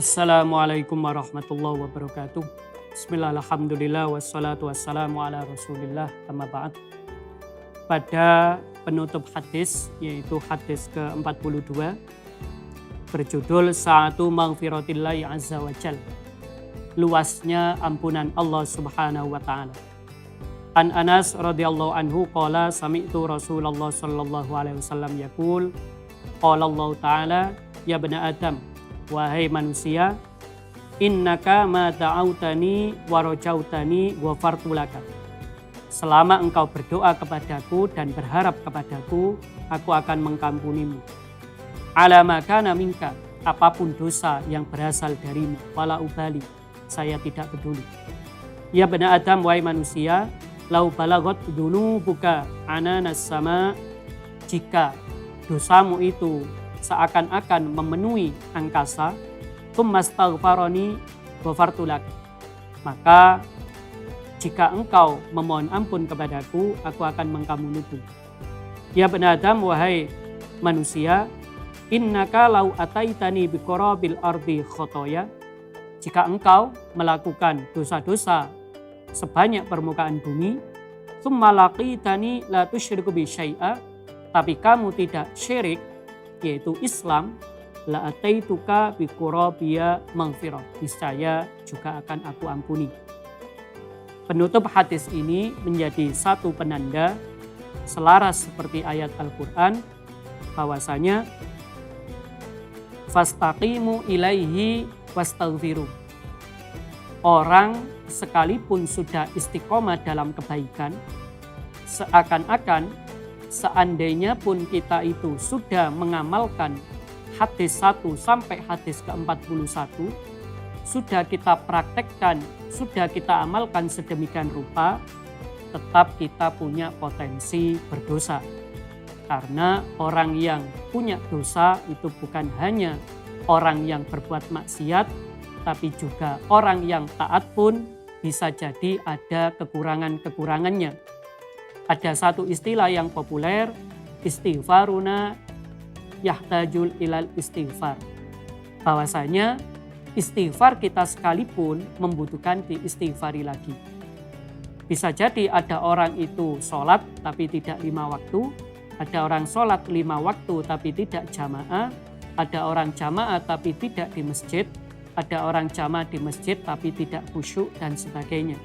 Assalamualaikum warahmatullahi wabarakatuh. Bismillah, alhamdulillah, wassalatu wassalamu ala rasulillah, amma ba'd. Pada penutup hadis, yaitu hadis ke-42, berjudul Sa'atu maghfiratillahi azza wa jal, luasnya ampunan Allah subhanahu wa ta'ala. An Anas radhiyallahu anhu qala sami'tu Rasulullah sallallahu alaihi wasallam yaqul qala Allah ta'ala ya bani Adam, wahai manusia, innaka ma ta'autani wa rajautani ghafartu laka. Selama engkau berdoa kepadaku dan berharap kepadaku, aku akan mengampunimu. Ala ma kana minka, apapun dosa yang berasal darimu, wala ubali, saya tidak peduli. Ya bani Adam, wahai manusia, lau balagot dunubuka ananas sama, jika dosamu itu seakan-akan memenuhi angkasa, tsummastaghfarani ghafartu lak, maka jika engkau memohon ampun kepadaku, aku akan mengampunimu. Ya bani Adam, wahai manusia, innaka lau ataitani biqarabil ardi khotoya, jika engkau melakukan dosa-dosa sebanyak permukaan bumi, tsumma laqitani la tusyriku bi syai'a, tapi kamu tidak syirik, yaitu Islam, la ataituka bi qurabiya maghfirah, niscaya juga akan aku ampuni. Penutup hadis ini menjadi satu penanda selaras seperti ayat Al-Qur'an bahwasanya fastaqimu ilaihi wastaghfiru. Orang sekalipun sudah istiqomah dalam kebaikan, seakan-akan seandainya pun kita itu sudah mengamalkan hadis 1 sampai hadis ke-41, sudah kita praktekkan, sudah kita amalkan sedemikian rupa, tetap kita punya potensi berdosa. Karena orang yang punya dosa itu bukan hanya orang yang berbuat maksiat, tapi juga orang yang taat pun bisa jadi ada kekurangan-kekurangannya. Ada satu istilah yang populer, istighfaruna yahtajul ilal istighfar. Bahwasanya istighfar kita sekalipun membutuhkan diistighfari lagi. Bisa jadi ada orang itu sholat tapi tidak 5 waktu, ada orang sholat 5 waktu tapi tidak jamaah, ada orang jamaah tapi tidak di masjid, ada orang jamaah di masjid tapi tidak khusyuk dan sebagainya.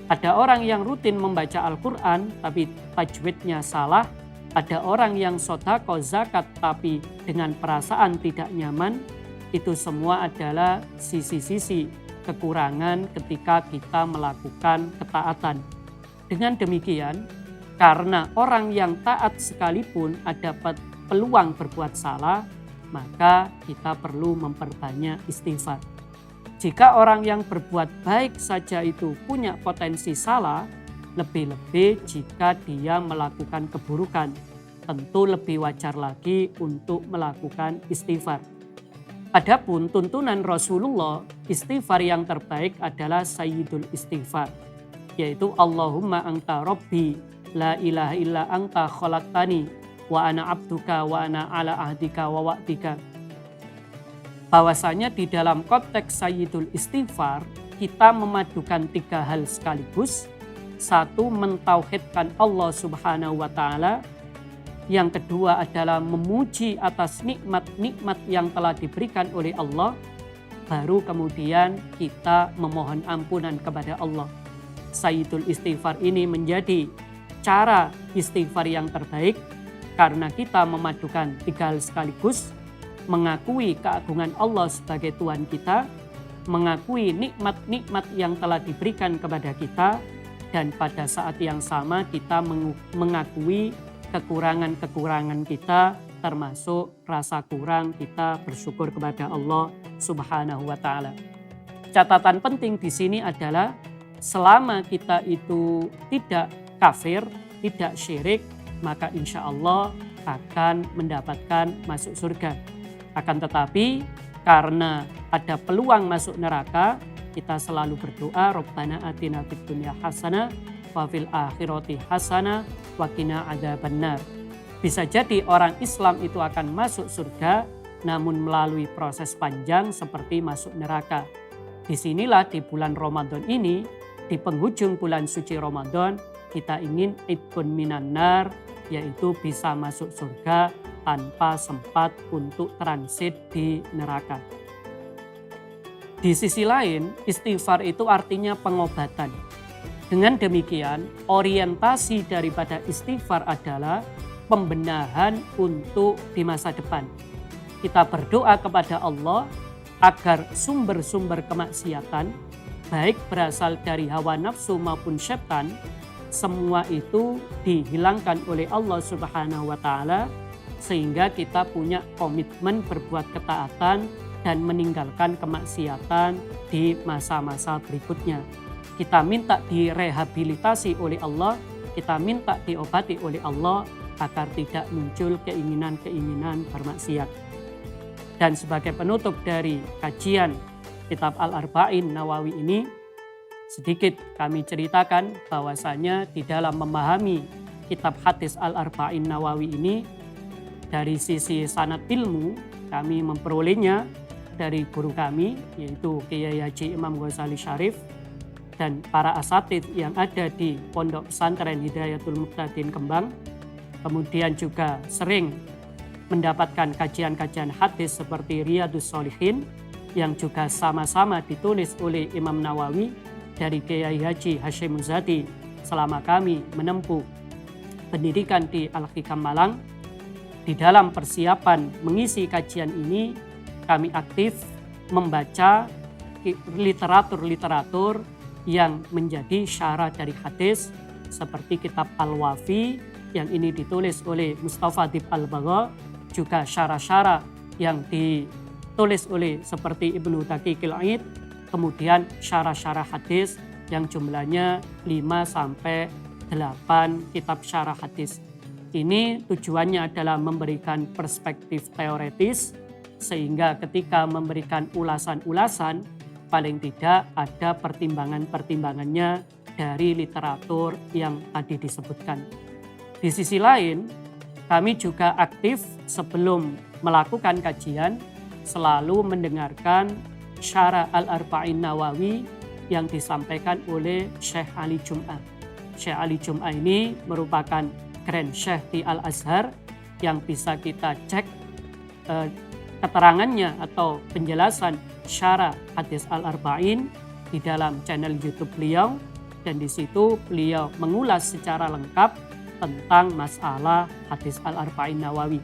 Ada orang yang rutin membaca Al-Quran tapi tajwidnya salah. Ada orang yang sodaqah zakat tapi dengan perasaan tidak nyaman. Itu semua adalah sisi-sisi kekurangan ketika kita melakukan ketaatan. Dengan demikian, karena orang yang taat sekalipun ada peluang berbuat salah, maka kita perlu memperbanyak istighfar. Jika orang yang berbuat baik saja itu punya potensi salah, lebih-lebih jika dia melakukan keburukan, tentu lebih wajar lagi untuk melakukan istighfar. Adapun tuntunan Rasulullah, istighfar yang terbaik adalah sayyidul istighfar, yaitu Allahumma anta rabbi la ilaha illa anta khalaqtani wa ana abduka wa ana ala ahdika wa wa'dika. Bahwasanya di dalam konteks sayyidul istighfar, kita memadukan 3 hal sekaligus. 1, mentauhidkan Allah subhanahu wa ta'ala. Yang kedua adalah memuji atas nikmat-nikmat yang telah diberikan oleh Allah. Baru kemudian kita memohon ampunan kepada Allah. Sayyidul istighfar ini menjadi cara istighfar yang terbaik karena kita memadukan 3 hal sekaligus. Mengakui keagungan Allah sebagai Tuhan kita, mengakui nikmat-nikmat yang telah diberikan kepada kita, dan pada saat yang sama kita mengakui kekurangan-kekurangan kita, termasuk rasa kurang kita bersyukur kepada Allah Subhanahu wa ta'ala. Catatan penting di sini adalah selama kita itu tidak kafir, tidak syirik, maka insya Allah akan mendapatkan masuk surga. Akan tetapi karena ada peluang masuk neraka, kita selalu berdoa, Rabbana atina fid dunya hasanah wa fil akhirati hasanah wa qina adzabannar. Bisa jadi orang Islam itu akan masuk surga namun melalui proses panjang seperti masuk neraka. Disinilah di bulan Ramadan ini, di penghujung bulan suci Ramadan, kita ingin itqun minan nar, yaitu bisa masuk surga tanpa sempat untuk transit di neraka. Di sisi lain, istighfar itu artinya pengobatan. Dengan demikian, orientasi daripada istighfar adalah pembenahan untuk di masa depan. Kita berdoa kepada Allah agar sumber-sumber kemaksiatan, baik berasal dari hawa nafsu maupun syaitan, semua itu dihilangkan oleh Allah Subhanahu wa Ta'ala, sehingga kita punya komitmen berbuat ketaatan dan meninggalkan kemaksiatan di masa-masa berikutnya. Kita minta direhabilitasi oleh Allah, kita minta diobati oleh Allah agar tidak muncul keinginan-keinginan bermaksiat. Dan sebagai penutup dari kajian kitab Al-Arba'in Nawawi ini, sedikit kami ceritakan bahwasanya di dalam memahami kitab hadis Al-Arba'in Nawawi ini, dari sisi sanad ilmu kami memperolehnya dari guru kami, yaitu Kiai Haji Imam Ghazali Syarif, dan para asatidz yang ada di Pondok Pesantren Hidayatul Muqtadin Kembang. Kemudian juga sering mendapatkan kajian-kajian hadis seperti Riyadhus Shalihin yang juga sama-sama ditulis oleh Imam Nawawi dari Kiai Haji Hasyim Muzadi selama kami menempuh pendidikan di Al-Hikam Malang. Di dalam persiapan mengisi kajian ini, kami aktif membaca literatur-literatur yang menjadi syarah dari hadis seperti kitab Al-Wafi yang ini ditulis oleh Mustafa Dib Al-Bagha, juga syarah-syarah yang ditulis oleh seperti Ibnu Daqiqil Aid, kemudian syarah-syarah hadis yang jumlahnya 5-8 kitab syarah hadis. Ini tujuannya adalah memberikan perspektif teoretis, sehingga ketika memberikan ulasan-ulasan paling tidak ada pertimbangan-pertimbangannya dari literatur yang tadi disebutkan. Di sisi lain, kami juga aktif sebelum melakukan kajian selalu mendengarkan syarah Al-Arba'in Nawawi yang disampaikan oleh Syekh Ali Jum'ah. Syekh Ali Jum'ah ini merupakan Grand Syekh di Al-Azhar yang bisa kita cek keterangannya atau penjelasan syarah hadis Al-Arba'in di dalam channel YouTube beliau, dan di situ beliau mengulas secara lengkap tentang masalah hadis Al-Arba'in Nawawi.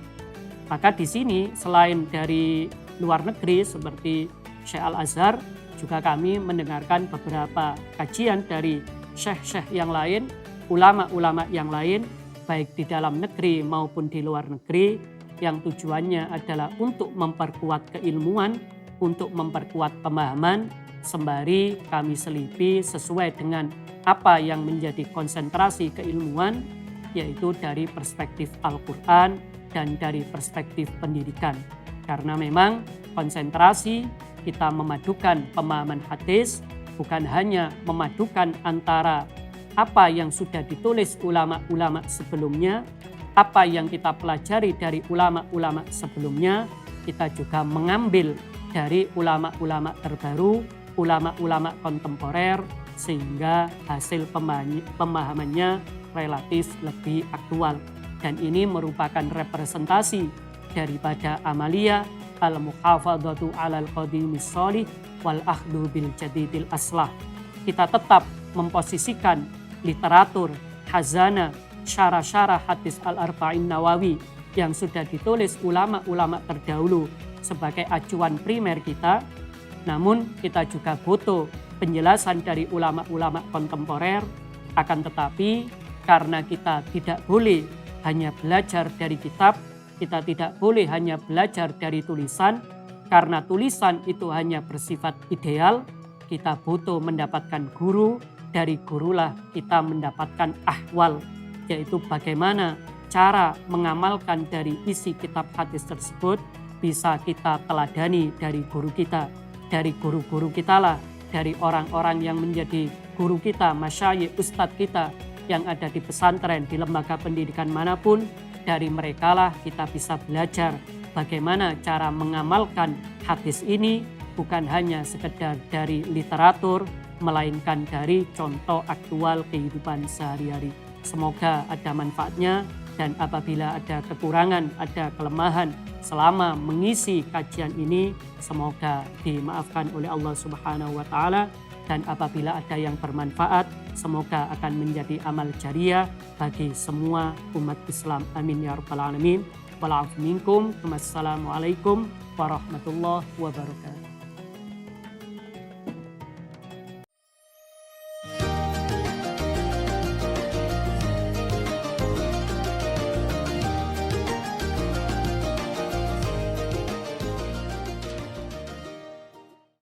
Maka di sini selain dari luar negeri seperti Syekh Al-Azhar, juga kami mendengarkan beberapa kajian dari syekh-syekh yang lain, ulama-ulama yang lain, baik di dalam negeri maupun di luar negeri, yang tujuannya adalah untuk memperkuat keilmuan, untuk memperkuat pemahaman, sembari kami selipi sesuai dengan apa yang menjadi konsentrasi keilmuan, yaitu dari perspektif Al-Quran dan dari perspektif pendidikan. Karena memang konsentrasi kita memadukan pemahaman hadis, bukan hanya memadukan antara apa yang sudah ditulis ulama-ulama sebelumnya, apa yang kita pelajari dari ulama-ulama sebelumnya, kita juga mengambil dari ulama-ulama terbaru, ulama-ulama kontemporer, sehingga hasil pemahamannya relatif lebih aktual. Dan ini merupakan representasi daripada amalia al-muhafadzatu alal qadimis sholih wal akhdu bil jadidil aslah. Kita tetap memposisikan literatur, khazanah, syarah-syarah hadis Al-Arba'in Nawawi yang sudah ditulis ulama-ulama terdahulu sebagai acuan primer kita. Namun kita juga butuh penjelasan dari ulama-ulama kontemporer. Akan tetapi karena kita tidak boleh hanya belajar dari kitab, kita tidak boleh hanya belajar dari tulisan, karena tulisan itu hanya bersifat ideal, kita butuh mendapatkan guru, dari gurulah kita mendapatkan ahwal, yaitu bagaimana cara mengamalkan dari isi kitab hadis tersebut bisa kita teladani dari guru kita. Dari guru-guru kita lah, dari orang-orang yang menjadi guru kita, masyayikh, ustadz kita yang ada di pesantren, di lembaga pendidikan manapun, dari mereka lah kita bisa belajar bagaimana cara mengamalkan hadis ini bukan hanya sekedar dari literatur, melainkan dari contoh aktual kehidupan sehari-hari. Semoga ada manfaatnya, dan apabila ada kekurangan, ada kelemahan selama mengisi kajian ini, semoga dimaafkan oleh Allah Subhanahu wa Ta'ala. Dan apabila ada yang bermanfaat, semoga akan menjadi amal jariah bagi semua umat Islam. Amin ya rabbal alamin. Wa'alaikum minkum. Wassalamualaikum warahmatullahi wabarakatuh.